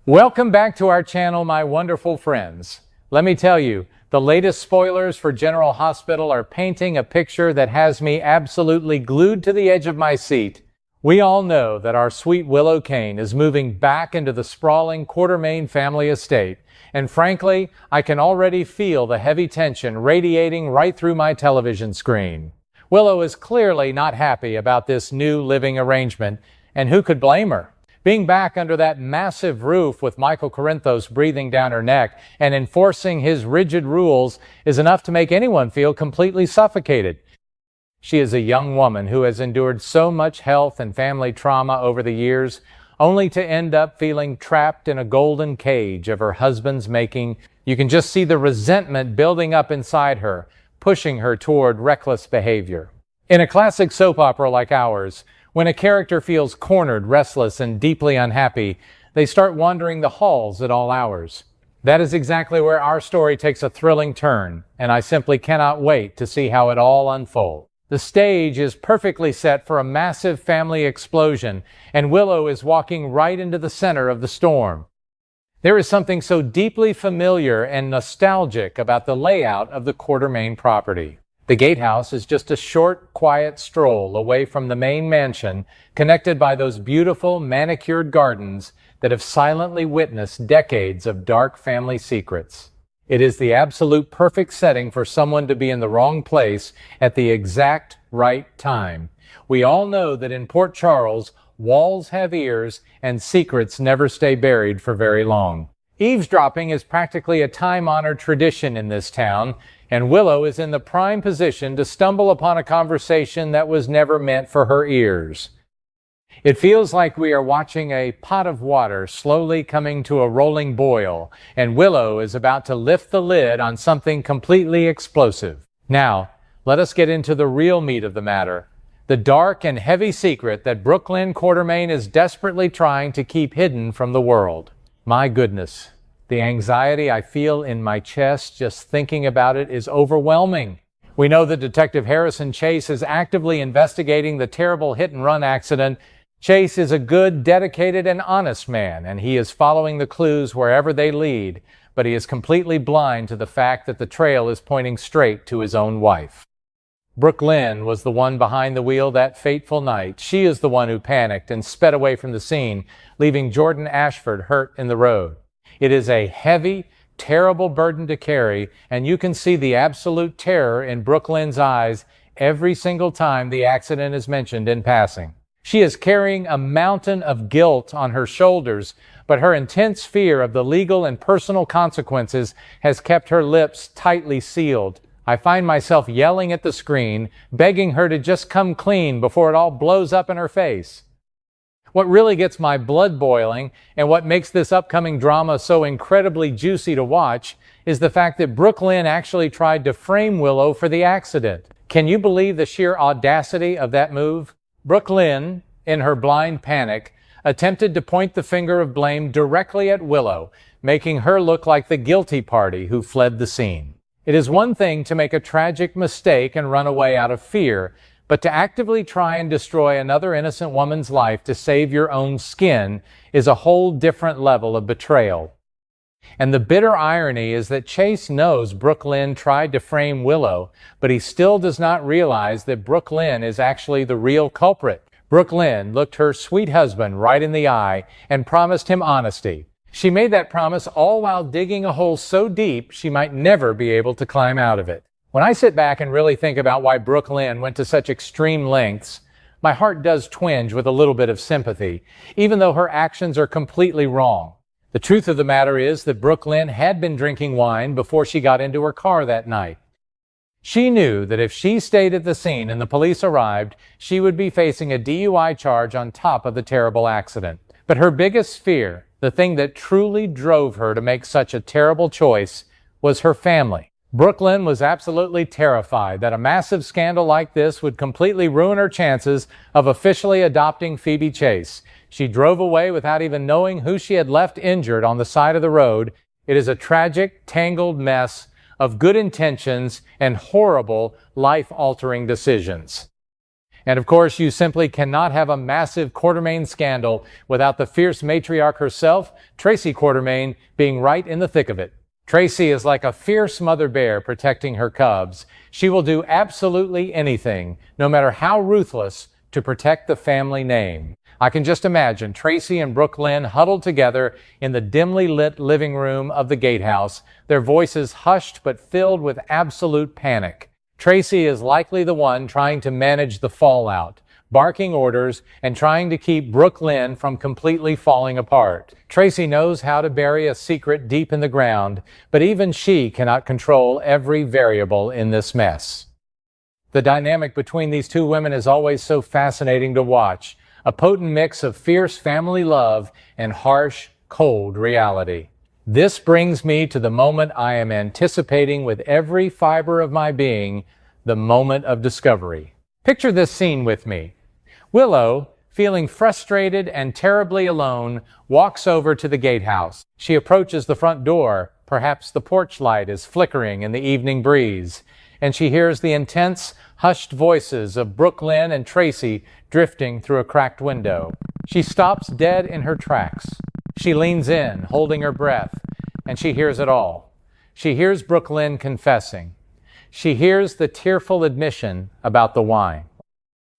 Welcome back to our channel, my wonderful friends. Let me tell you, the latest spoilers for General Hospital are painting a picture that has me absolutely glued to the edge of my seat. We all know that our sweet Willow Kane is moving back into the sprawling Quartermaine family estate, and frankly, I can already feel the heavy tension radiating right through my television screen. Willow is clearly not happy about this new living arrangement, and who could blame her? Being back under that massive roof with Michael Corinthos breathing down her neck and enforcing his rigid rules is enough to make anyone feel completely suffocated. She is a young woman who has endured so much health and family trauma over the years, only to end up feeling trapped in a golden cage of her husband's making. You can just see the resentment building up inside her, pushing her toward reckless behavior. In a classic soap opera like ours, when a character feels cornered, restless, and deeply unhappy, they start wandering the halls at all hours. That is exactly where our story takes a thrilling turn, and I simply cannot wait to see how it all unfolds. The stage is perfectly set for a massive family explosion, and Willow is walking right into the center of the storm. There is something so deeply familiar and nostalgic about the layout of the Quartermaine property. The gatehouse is just a short, quiet stroll away from the main mansion, connected by those beautiful, manicured gardens that have silently witnessed decades of dark family secrets. It is the absolute perfect setting for someone to be in the wrong place at the exact right time. We all know that in Port Charles, walls have ears and secrets never stay buried for very long. Eavesdropping is practically a time-honored tradition in this town, and Willow is in the prime position to stumble upon a conversation that was never meant for her ears. It feels like we are watching a pot of water slowly coming to a rolling boil, and Willow is about to lift the lid on something completely explosive. Now, let us get into the real meat of the matter, the dark and heavy secret that Brook Lynn Quartermaine is desperately trying to keep hidden from the world. My goodness, the anxiety I feel in my chest just thinking about it is overwhelming. We know that Detective Harrison Chase is actively investigating the terrible hit-and-run accident. Chase is a good, dedicated, and honest man, and he is following the clues wherever they lead, but he is completely blind to the fact that the trail is pointing straight to his own wife. Brook Lynn was the one behind the wheel that fateful night. She is the one who panicked and sped away from the scene, leaving Jordan Ashford hurt in the road. It is a heavy, terrible burden to carry, and you can see the absolute terror in Brook Lynn's eyes every single time the accident is mentioned in passing. She is carrying a mountain of guilt on her shoulders, but her intense fear of the legal and personal consequences has kept her lips tightly sealed. I find myself yelling at the screen, begging her to just come clean before it all blows up in her face. What really gets my blood boiling and what makes this upcoming drama so incredibly juicy to watch is the fact that Brook Lynn actually tried to frame Willow for the accident. Can you believe the sheer audacity of that move? Brook Lynn, in her blind panic, attempted to point the finger of blame directly at Willow, making her look like the guilty party who fled the scene. It is one thing to make a tragic mistake and run away out of fear, but to actively try and destroy another innocent woman's life to save your own skin is a whole different level of betrayal. And the bitter irony is that Chase knows Brook Lynn tried to frame Willow, but he still does not realize that Brook Lynn is actually the real culprit. Brook Lynn looked her sweet husband right in the eye and promised him honesty. She made that promise all while digging a hole so deep she might never be able to climb out of it. When I sit back and really think about why Brook Lynn went to such extreme lengths, my heart does twinge with a little bit of sympathy, even though her actions are completely wrong. The truth of the matter is that Brook Lynn had been drinking wine before she got into her car that night. She knew that if she stayed at the scene and the police arrived, she would be facing a DUI charge on top of the terrible accident. But her biggest fear, the thing that truly drove her to make such a terrible choice, was her family. Brook Lynn was absolutely terrified that a massive scandal like this would completely ruin her chances of officially adopting Phoebe Chase. She drove away without even knowing who she had left injured on the side of the road. It is a tragic, tangled mess of good intentions and horrible, life-altering decisions. And of course, you simply cannot have a massive Quartermaine scandal without the fierce matriarch herself, Tracy Quartermaine, being right in the thick of it. Tracy is like a fierce mother bear protecting her cubs. She will do absolutely anything, no matter how ruthless, to protect the family name. I can just imagine Tracy and Brook Lynn huddled together in the dimly lit living room of the gatehouse, their voices hushed but filled with absolute panic. Tracy is likely the one trying to manage the fallout, barking orders and trying to keep Brook Lynn from completely falling apart. Tracy knows how to bury a secret deep in the ground, but even she cannot control every variable in this mess. The dynamic between these two women is always so fascinating to watch, a potent mix of fierce family love and harsh, cold reality. This brings me to the moment I am anticipating with every fiber of my being, the moment of discovery. Picture this scene with me. Willow, feeling frustrated and terribly alone, walks over to the gatehouse. She approaches the front door. Perhaps the porch light is flickering in the evening breeze, and she hears the intense, hushed voices of Brook Lynn and Tracy drifting through a cracked window. She stops dead in her tracks. She leans in, holding her breath, and she hears it all. She hears Brook Lynn confessing. She hears the tearful admission about the wine.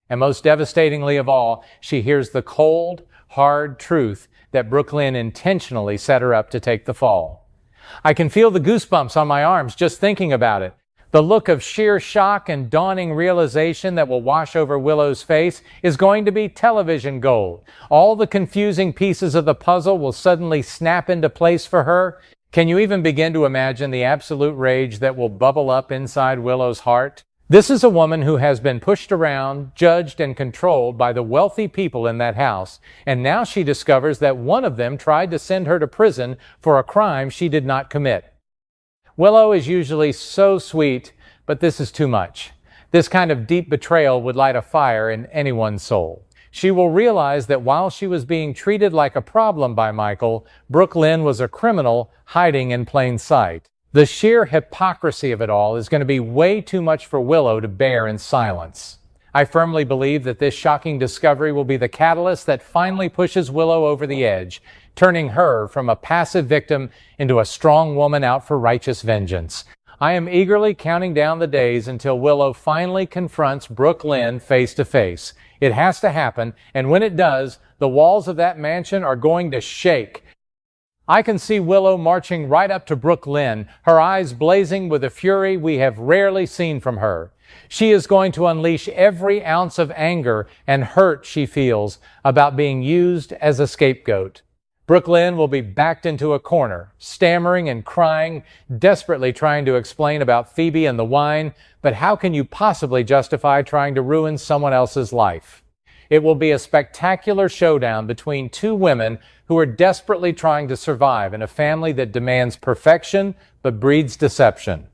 And most devastatingly of all, she hears the cold, hard truth that Brook Lynn intentionally set her up to take the fall. I can feel the goosebumps on my arms just thinking about it. The look of sheer shock and dawning realization that will wash over Willow's face is going to be television gold. All the confusing pieces of the puzzle will suddenly snap into place for her. Can you even begin to imagine the absolute rage that will bubble up inside Willow's heart? This is a woman who has been pushed around, judged, and controlled by the wealthy people in that house, and now she discovers that one of them tried to send her to prison for a crime she did not commit. Willow is usually so sweet, but this is too much. This kind of deep betrayal would light a fire in anyone's soul. She will realize that while she was being treated like a problem by Michael, Brook Lynn was a criminal hiding in plain sight. The sheer hypocrisy of it all is going to be way too much for Willow to bear in silence. I firmly believe that this shocking discovery will be the catalyst that finally pushes Willow over the edge, turning her from a passive victim into a strong woman out for righteous vengeance. I am eagerly counting down the days until Willow finally confronts Brook Lynn face to face. It has to happen, and when it does, the walls of that mansion are going to shake. I can see Willow marching right up to Brook Lynn, her eyes blazing with a fury we have rarely seen from her. She is going to unleash every ounce of anger and hurt she feels about being used as a scapegoat. Brook Lynn will be backed into a corner, stammering and crying, desperately trying to explain about Phoebe and the wine, but how can you possibly justify trying to ruin someone else's life? It will be a spectacular showdown between two women who are desperately trying to survive in a family that demands perfection but breeds deception.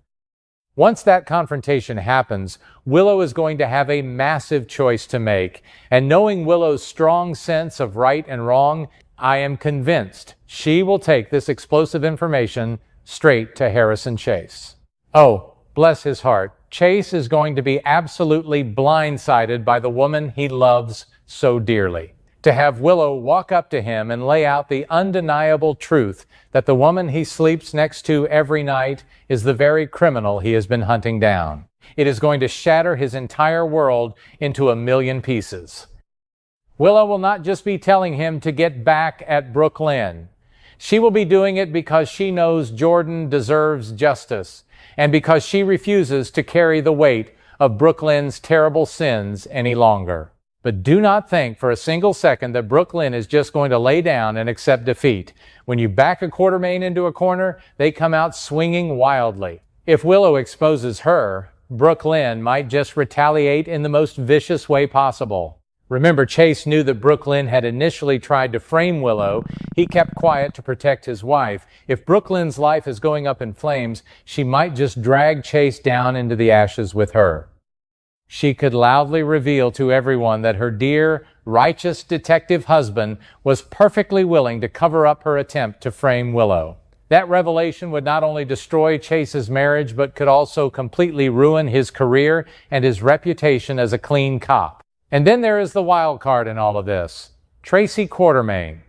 Once that confrontation happens, Willow is going to have a massive choice to make, and knowing Willow's strong sense of right and wrong, I am convinced she will take this explosive information straight to Harrison Chase. Oh, bless his heart, Chase is going to be absolutely blindsided by the woman he loves so dearly. To have Willow walk up to him and lay out the undeniable truth that the woman he sleeps next to every night is the very criminal he has been hunting down. It is going to shatter his entire world into a million pieces. Willow will not just be telling him to get back at Brook Lynn. She will be doing it because she knows Jordan deserves justice and because she refuses to carry the weight of Brook Lynn's terrible sins any longer. But do not think for a single second that Brook Lynn is just going to lay down and accept defeat. When you back a Quartermaine into a corner, they come out swinging wildly. If Willow exposes her, Brook Lynn might just retaliate in the most vicious way possible. Remember, Chase knew that Brook Lynn had initially tried to frame Willow. He kept quiet to protect his wife. If Brook Lynn's life is going up in flames, she might just drag Chase down into the ashes with her. She could loudly reveal to everyone that her dear, righteous detective husband was perfectly willing to cover up her attempt to frame Willow. That revelation would not only destroy Chase's marriage, but could also completely ruin his career and his reputation as a clean cop. And then there is the wild card in all of this, Tracy Quartermaine.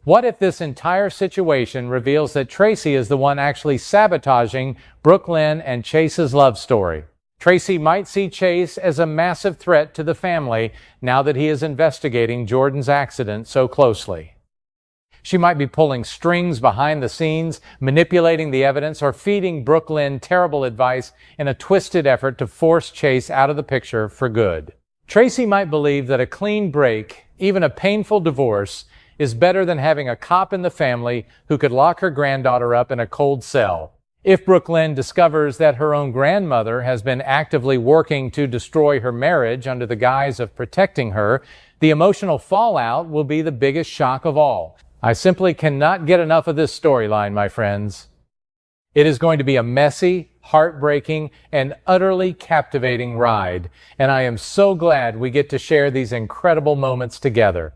What if this entire situation reveals that Tracy is the one actually sabotaging Brook Lynn and Chase's love story? Tracy might see Chase as a massive threat to the family now that he is investigating Jordan's accident so closely. She might be pulling strings behind the scenes, manipulating the evidence, or feeding Brook Lynn terrible advice in a twisted effort to force Chase out of the picture for good. Tracy might believe that a clean break, even a painful divorce, is better than having a cop in the family who could lock her granddaughter up in a cold cell. If Brook Lynn discovers that her own grandmother has been actively working to destroy her marriage under the guise of protecting her, the emotional fallout will be the biggest shock of all. I simply cannot get enough of this storyline, my friends. It is going to be a messy, heartbreaking, and utterly captivating ride, and I am so glad we get to share these incredible moments together.